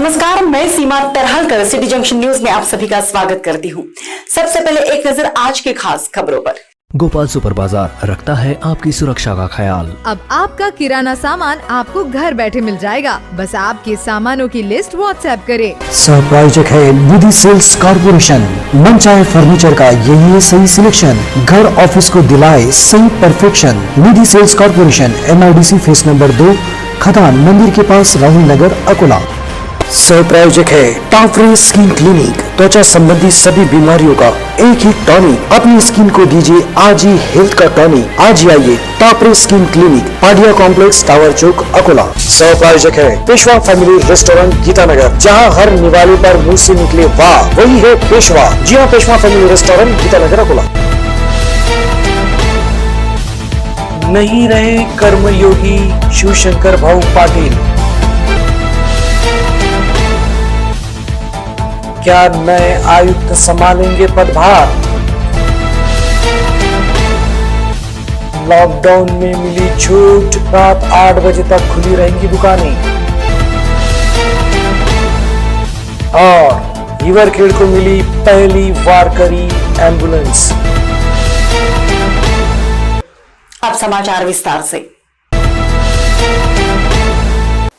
नमस्कार, मैं सीमा तरहलकर city junction news में आप सभी का स्वागत करती हूं। सबसे पहले एक नजर आज के खास खबरों पर। गोपाल सुपर बाजार रखता है आपकी सुरक्षा का ख्याल। अब आपका किराना सामान आपको घर बैठे मिल जाएगा, बस आपके सामानों की लिस्ट व्हाट्सएप करें। प्रायोजक है निधि सेल्स कॉर्पोरेशन। मनचाहे फर्नीचर का यही है सही सिलेक्शन, घर ऑफिस को दिलाए सही perfection. Nidhi sales corporation, MIDC phase number 2, खदान मंदिर के पास, राहुल नगर, अकोला। सह प्रायोजक है टाफरे स्किन क्लिनिक। त्वचा संबंधी सभी बीमारियों का एक ही टॉनिक। अपनी स्किन को दीजिए आज ही हेल्थ का टॉनिक। आज ही आइए टाफरे skin clinic, Padia complex, tower चौक, अकोला। सह प्रायोजक है पेशवा फैमिली रेस्टोरेंट, गीतानगर। जहां हर निवाले पर मुंह से निकले वाह, वही है पेशवा। जी हाँ, पेशवा फैमिली रेस्टोरेंट, गीतानगर, अकोला। नहीं रहे कर्मयोगी शिवशंकर भाऊ पाटिल। क्या नए आयुक्त संभालेंगे पदभार? लॉकडाउन में मिली छूट, रात 8 बजे तक खुली रहेंगी दुकानें। और रिवरखेड़ को मिली पहली वारकरी एम्बुलेंस। अब समाचार विस्तार से।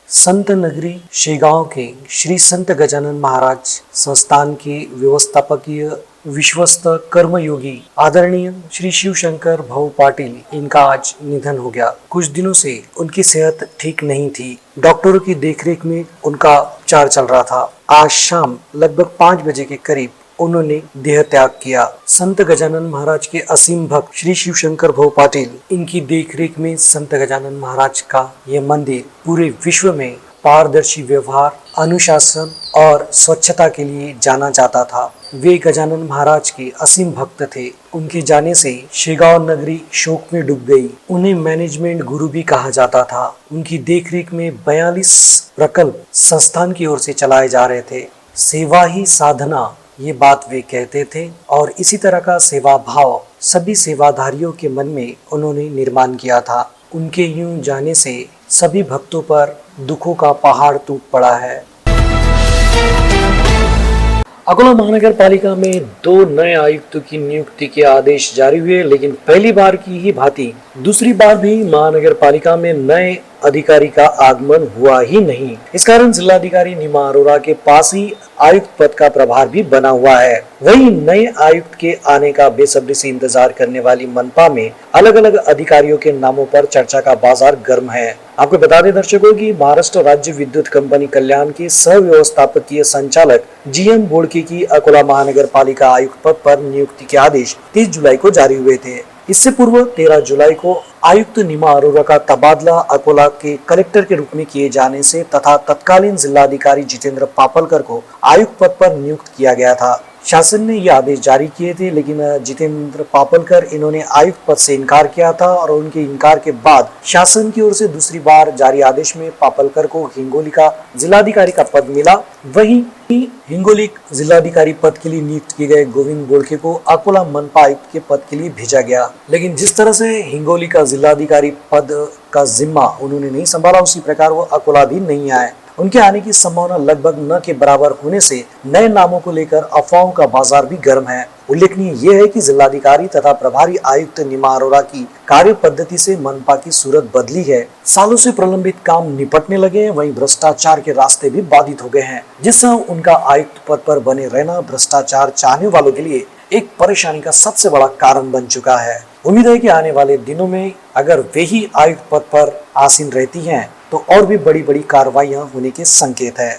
संत नगरी शेगांव के श्री संत गजानन महाराज संस्थान के व्यवस्थापकीय विश्वस्त कर्मयोगी आदरणीय श्री शिवशंकर भाऊ पाटिल, इनका आज निधन हो गया। कुछ दिनों से उनकी सेहत ठीक नहीं थी। डॉक्टरों की देखरेख में उनका उपचार चल रहा था। आज शाम लगभग 5 बजे के करीब उन्होंने देह त्याग किया। संत गजानन महाराज के असीम भक्त श्री शिवशंकर भाऊ पाटिल, इनकी देखरेख में संत गजानन महाराज का यह मंदिर पूरे विश्व में पारदर्शी व्यवहार, अनुशासन और स्वच्छता के लिए जाना जाता था। वे गजानन महाराज के असीम भक्त थे। उनके जाने से शेगांव नगरी शोक में डूब गई। उन्हें मैनेजमेंट गुरु भी कहा जाता था। उनकी देखरेख में 42 प्रकल्प संस्थान की ओर से चलाए जा रहे थे। सेवा ही साधना, ये बात वे कहते थे और इसी तरह का सेवा भाव सभी सेवाधारियों के मन में उन्होंने निर्माण किया था। उनके यूं जाने से सभी भक्तों पर दुखों का पहाड़ टूट पड़ा है। अकोला महानगर पालिका में 2 नए आयुक्तों की नियुक्ति के आदेश जारी हुए, लेकिन पहली बार की ही भांति दूसरी बार भी महानगर पालिका में नए अधिकारी का आगमन हुआ ही नहीं। इस कारण जिलाधिकारी नीमा अरोरा के पास ही आयुक्त पद का प्रभार भी बना हुआ है। वहीं नए आयुक्त के आने का बेसब्री से इंतजार करने वाली मनपा में अलग अलग अधिकारियों के नामों पर चर्चा का बाजार गर्म है। आपको बता दें दर्शकों कि महाराष्ट्र राज्य विद्युत कंपनी कल्याण के सह व्यवस्थापकीय संचालक GM बोड़के की अकोला महानगर पालिका आयुक्त पद पर नियुक्ति के आदेश 30 जुलाई को जारी हुए थे। इससे पूर्व 13 जुलाई को आयुक्त नीमा अरोरा का तबादला अकोला के कलेक्टर के रूप में किए जाने से तथा तत्कालीन जिलाधिकारी जितेंद्र पापलकर को आयुक्त पद पर नियुक्त किया गया था। शासन ने ये आदेश जारी किए थे, लेकिन जितेंद्र पापलकर इन्होंने आयुक्त पद से इनकार किया था और उनके इनकार के बाद शासन की ओर से दूसरी बार जारी आदेश में पापलकर को हिंगोली का जिलाधिकारी का पद मिला। वहीं हिंगोली जिलाधिकारी पद के लिए नियुक्त किए गए गोविंद बोड़के को अकोला मनपा आयुक्त के पद के लिए भेजा गया। लेकिन जिस तरह से हिंगोली का जिलाधिकारी पद का जिम्मा उन्होंने नहीं संभाला, उसी प्रकार वो अकोला भी नहीं आए। उनके आने की संभावना लगभग न के बराबर होने से नए नामों को लेकर अफवाहों का बाजार भी गर्म है। उल्लेखनीय ये है कि जिलाधिकारी तथा प्रभारी आयुक्त नीमा अरोरा की कार्य पद्धति से मनपा की सूरत बदली है। सालों से प्रलंबित काम निपटने लगे हैं, वहीं भ्रष्टाचार के रास्ते भी बाधित हो गए हैं, जिससे उनका आयुक्त पद पर बने रहना भ्रष्टाचार चाहने वालों के लिए एक परेशानी का सबसे बड़ा कारण बन चुका है। उम्मीद है कि आने वाले दिनों में अगर वे ही आयुक्त पद पर आसीन रहती हैं तो और भी बड़ी बड़ी कार्रवाइयां होने के संकेत है।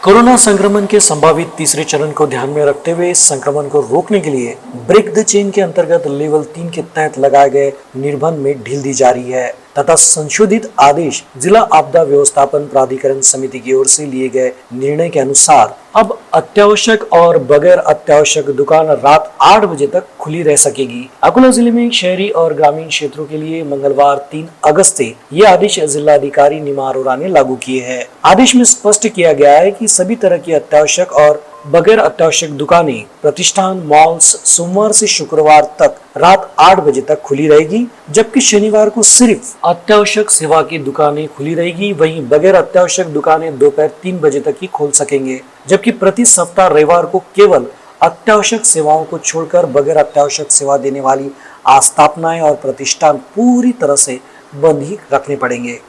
कोरोना संक्रमण के संभावित तीसरे चरण को ध्यान में रखते हुए संक्रमण को रोकने के लिए ब्रेक द चेन के अंतर्गत लेवल 3 के तहत लगाए गए निर्बंध में ढील दी जा रही है तथा संशोधित आदेश जिला आपदा व्यवस्थापन प्राधिकरण समिति की ओर से लिए गए निर्णय के अनुसार अब अत्यावश्यक और बगैर अत्यावश्यक दुकान रात 8 बजे तक खुली रह सकेगी। अकोला जिले में शहरी और ग्रामीण क्षेत्रों के लिए मंगलवार 3 अगस्त से ये आदेश जिलाधिकारी नीमा अरोरा ने लागू किए हैं। आदेश में स्पष्ट किया गया है कि सभी तरह की अत्यावश्यक और बगैर अत्यावश्यक दुकानें, प्रतिष्ठान, मॉल्स सोमवार से शुक्रवार तक रात 8 बजे तक खुली रहेगी, जबकि शनिवार को सिर्फ अत्यावश्यक सेवा की दुकानें खुली रहेगी। वहीं बगैर अत्यावश्यक दुकानें दोपहर 3 बजे तक ही खोल सकेंगे, जबकि प्रति सप्ताह रविवार को केवल अत्यावश्यक सेवाओं को छोड़कर बगैर अत्यावश्यक सेवा देने वाली आस्थापनाएं और प्रतिष्ठान पूरी तरह से बंद ही रखने पड़ेंगे।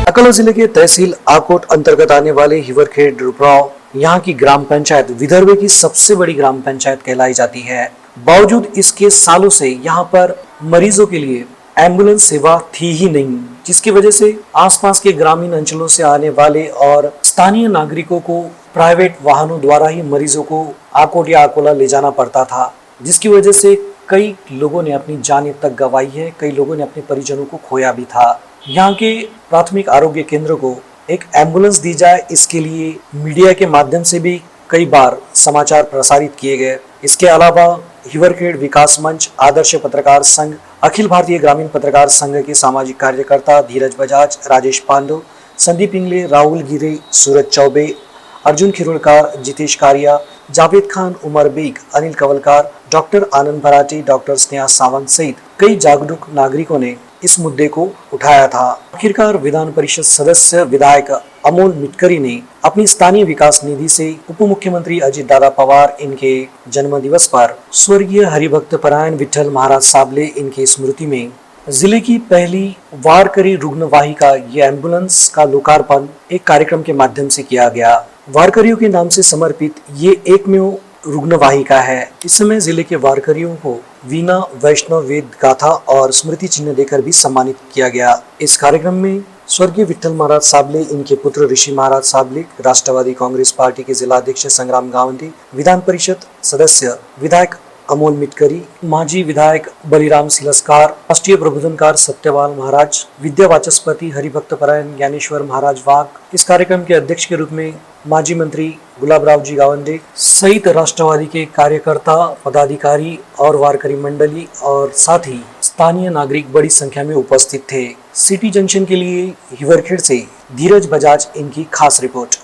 अकोला जिले के तहसील आकोट अंतर्गत आने वाले हिवरखेड़ रुपराव यहाँ की ग्राम पंचायत विदर्भ की सबसे बड़ी ग्राम पंचायत कहलाई जाती है। बावजूद इसके सालों से यहाँ पर मरीजों के लिए एम्बुलेंस सेवा थी ही नहीं, जिसकी वजह से आसपास के ग्रामीण अंचलों से आने वाले और स्थानीय नागरिकों को प्राइवेट वाहनों द्वारा ही मरीजों को आकोट या अकोला ले जाना पड़ता था, जिसकी वजह से कई लोगों ने अपनी जान तक गंवाई है, कई लोगों ने अपने परिजनों को खोया भी था। यहाँ के प्राथमिक आरोग्य केंद्र को एक एम्बुलेंस दी जाए, इसके लिए मीडिया के माध्यम से भी कई बार समाचार प्रसारित किए गए। इसके अलावा हिवरखेड़ विकास मंच, आदर्श पत्रकार संघ, अखिल भारतीय ग्रामीण पत्रकार संघ के सामाजिक कार्यकर्ता धीरज बजाज, राजेश पांडो, संदीप इंगले, राहुल गिरे, सूरज चौबे, अर्जुन खिरोड़कार, जितेश कारिया, जावेद खान, उमर बेग, अनिल कंवलकार, डॉक्टर आनंद भराटी, डॉक्टर स्नेहा सावंत सहित कई जागरूक नागरिकों ने इस मुद्दे को उठाया था। आखिरकार विधान परिषद सदस्य विधायक अमोल मिटकरी ने अपनी स्थानीय विकास निधि से उप मुख्यमंत्री अजित दादा पवार इनके जन्म दिवस पर स्वर्गीय हरिभक्त परायण विठल महाराज साबले इनकी स्मृति में जिले की पहली वारकरी रुग्णवाहिका ये एम्बुलेंस का लोकार्पण एक कार्यक्रम के माध्यम से किया गया। वारकरियों के नाम से समर्पित ये एकमेव रुग्णवाहिका है। इस समय जिले के वारकरियों को वीणा, वैष्णव वेद गाथा और स्मृति चिन्ह देकर भी सम्मानित किया गया। इस कार्यक्रम में स्वर्गीय विठल महाराज साबले, इनके पुत्र ऋषि महाराज साबले, राष्ट्रवादी कांग्रेस पार्टी के जिलाध्यक्ष संग्राम गावंडी, विधान परिषद सदस्य विधायक अमोल मिटकरी, माजी विधायक बलिराम सिलस्कार, राष्ट्रीय प्रबोधनकार सत्यवाल महाराज, विद्या वाचस्पति हरिभक्त परायण ज्ञानेश्वर महाराज वाघ, इस कार्यक्रम के अध्यक्ष के रूप में माजी मंत्री गुलाबराव जी गावंडे सहित राष्ट्रवादी के कार्यकर्ता, पदाधिकारी और वारकरी मंडली और साथ ही स्थानीय नागरिक बड़ी संख्या में उपस्थित थे। सिटी जंक्शन के लिए हिवरखेड़ से धीरज बजाज इनकी खास रिपोर्ट।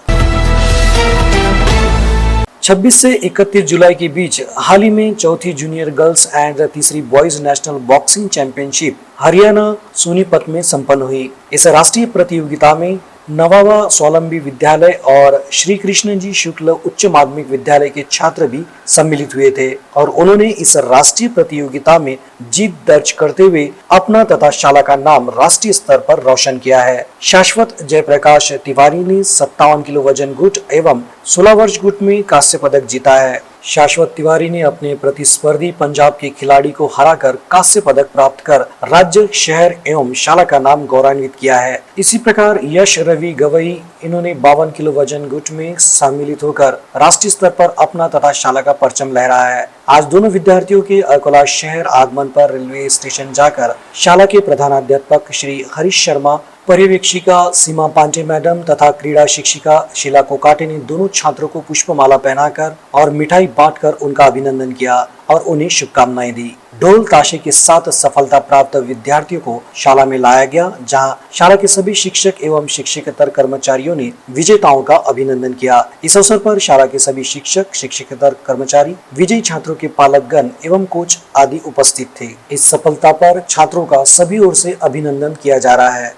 26 से 31 जुलाई के बीच हाल ही में चौथी जूनियर गर्ल्स एंड तीसरी boys national boxing championship Haryana Sonipat में संपन्न हुई। इस राष्ट्रीय प्रतियोगिता में नवावा स्वावलंबी विद्यालय और श्री कृष्ण जी शुक्ल उच्च माध्यमिक विद्यालय के छात्र भी सम्मिलित हुए थे और उन्होंने इस राष्ट्रीय प्रतियोगिता में जीत दर्ज करते हुए अपना तथा शाला का नाम राष्ट्रीय स्तर पर रोशन किया है। शाश्वत जयप्रकाश तिवारी ने 57 किलो वजन गुट एवं 16 वर्ष गुट में कांस्य पदक जीता है। शाश्वत तिवारी ने अपने प्रतिस्पर्धी पंजाब के खिलाड़ी को हराकर कांस्य पदक प्राप्त कर राज्य, शहर एवं शाला का नाम गौरवान्वित किया है। इसी प्रकार यश रवि गवई, इन्होंने 52 किलो वजन गुट में सम्मिलित होकर राष्ट्रीय स्तर पर अपना तथा शाला का परचम लहराया है। आज दोनों विद्यार्थियों के अकोला शहर आगमन पर रेलवे स्टेशन जाकर शाला के प्रधानाध्यापक श्री हरीश शर्मा, पर्यवेक्षिका सीमा पांडे मैडम तथा क्रीड़ा शिक्षिका शीला कोकाटे ने दोनों छात्रों को पुष्पमाला पहनाकर और मिठाई बांटकर उनका अभिनंदन किया और उन्हें शुभकामनाएं दी। ढोल ताशे के साथ सफलता प्राप्त विद्यार्थियों को शाला में लाया गया, जहां शाला के सभी शिक्षक एवं शिक्षकेतर कर्मचारियों ने विजेताओं का अभिनंदन किया। इस अवसर पर शाला के सभी शिक्षक, शिक्षकेतर कर्मचारी, विजयी छात्रों के पालकगण एवं कोच आदि उपस्थित थे। इस सफलता पर छात्रों का सभी ओर से अभिनंदन किया जा रहा है।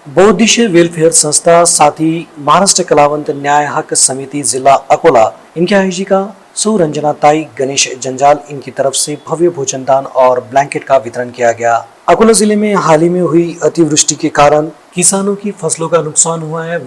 बहुउद्देशीय वेलफेयर संस्था साथ ही महाराष्ट्र कलावंत न्याय हक समिति जिला अकोला इनकी आयोजिका सौ रंजनाताई गणेश जंजाल इनकी तरफ से भव्य भोजनदान और ब्लैंकेट का वितरण किया गया। अकोला जिले में हाल ही में हुई अतिवृष्टि के कारण किसानों की फसलों का नुकसान हुआ है,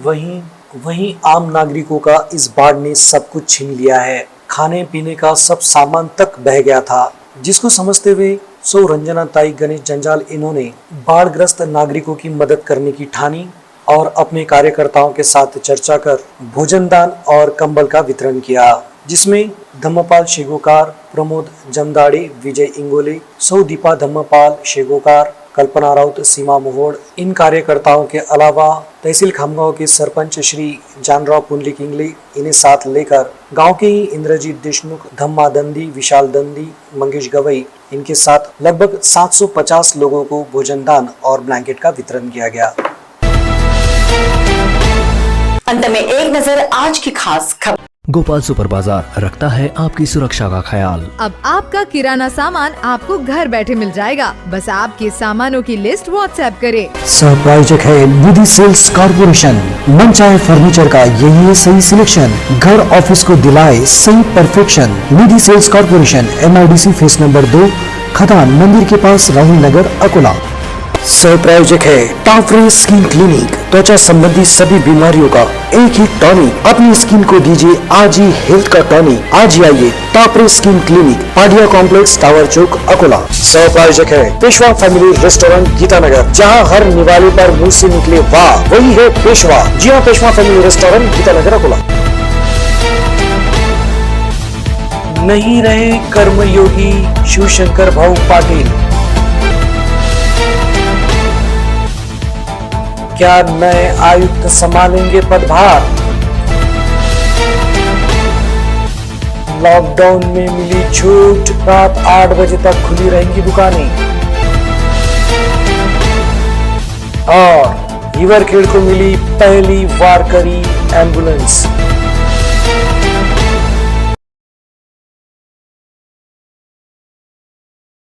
वहीं आम नागरिकों का इस बाढ़ ने सब कुछ छीन लिया है। खाने पीने का सब सामान तक बह गया था, जिसको समझते हुए सौ रंजनाताई गणेश जंजाल इन्होंने बाढ़ग्रस्त नागरिकों की मदद करने की ठानी और अपने कार्यकर्ताओं के साथ चर्चा कर भोजनदान और कंबल का वितरण किया, जिसमें धम्मपाल शेगोकार, प्रमोद जमदाड़े, विजय इंगोले, सौ दीपा धम्मपाल शेगोकार, कल्पना राउत, सीमा मोहोड़, इन कार्यकर्ताओं के अलावा तहसील खामगांव के सरपंच श्री जानराव पुंडलिक इंगले इन्हें साथ लेकर गांव के ही इंद्रजीत देशमुख, धम्मा दंदी, विशाल दंदी, मंगेश गवई इनके साथ लगभग 750 लोगों को भोजनदान और ब्लैंकेट का वितरण किया गया। अंत में एक नजर आज की खास खबर। गोपाल सुपर बाजार रखता है आपकी सुरक्षा का ख्याल। अब आपका किराना सामान आपको घर बैठे मिल जाएगा, बस आपके सामानों की लिस्ट व्हाट्सएप करें। सहप्रायोजक है निधि सेल्स कॉर्पोरेशन। मनचाहे फर्नीचर का यही है सही सिलेक्शन। घर ऑफिस को दिलाए सही perfection. Nidhi sales corporation, MIDC phase number 2, खदान मंदिर के पास, राहुल नगर, अकोला। सहप्रायोजक है टाफरे स्किन क्लिनिक। त्वचा संबंधी सभी बीमारियों का एक ही टॉनिक। अपनी स्किन को दीजिए आज ही हेल्थ का टॉनिक। आज ही आइए टाफरे skin clinic, Padia complex, tower चौक, अकोला। सहप्रायोजक है पेशवा फैमिली रेस्टोरेंट, गीतानगर। जहां हर निवाले पर मुंह से निकले वाह, वही है पेशवा। जी हाँ, पेशवा फैमिली रेस्टोरेंट, गीतानगर, अकोला। नहीं रहे कर्मयोगी शिवशंकर भाऊ पाटिल। क्या नए आयुक्त संभालेंगे पदभार? लॉकडाउन में मिली छूट, रात 8 बजे तक खुली रहेंगी दुकानें। और हिवरखेड़ को मिली पहली वारकरी एम्बुलेंस।